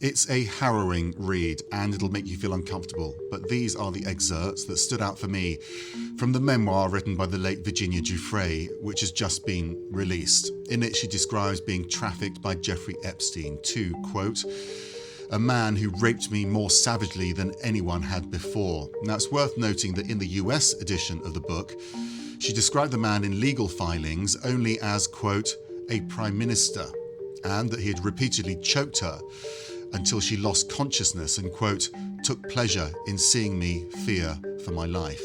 It's a harrowing read and it'll make you feel uncomfortable, but these are the excerpts that stood out for me from the memoir written by the late Virginia Giuffre, which has just been released. In it, she describes being trafficked by Jeffrey Epstein to, quote, "a man who raped me more savagely than anyone had before." Now, it's worth noting that in the US edition of the book, she described the man in legal filings only as, quote, "a prime minister," and that he had repeatedly choked her until she lost consciousness and, quote, "took pleasure in seeing me fear for my life."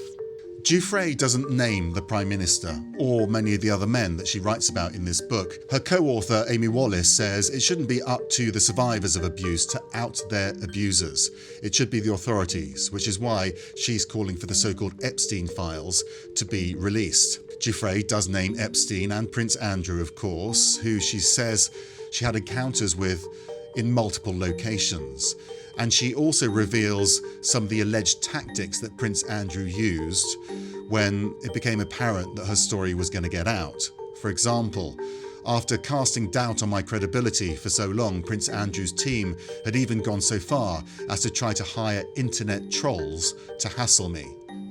Giuffre doesn't name the Prime Minister or many of the other men that she writes about in this book. Her co-author, Amy Wallace, says it shouldn't be up to the survivors of abuse to out their abusers. It should be the authorities, which is why she's calling for the so-called Epstein files to be released. Giuffre does name Epstein and Prince Andrew, of course, who she says she had encounters with in multiple locations. And she also reveals some of the alleged tactics that Prince Andrew used when it became apparent that her story was going to get out. For example, after casting doubt on my credibility for so long, Prince Andrew's team had even gone so far as to try to hire internet trolls to hassle me.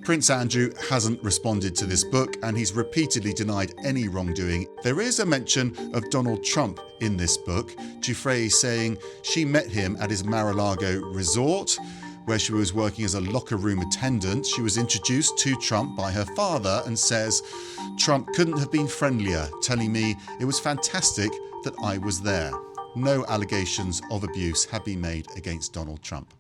Prince Andrew hasn't responded to this book and he's repeatedly denied any wrongdoing. There is a mention of Donald Trump in this book, Giuffre saying she met him at his Mar-a-Lago resort where she was working as a locker room attendant. She was introduced to Trump by her father and says, "Trump couldn't have been friendlier, telling me it was fantastic that I was there." No allegations of abuse have been made against Donald Trump.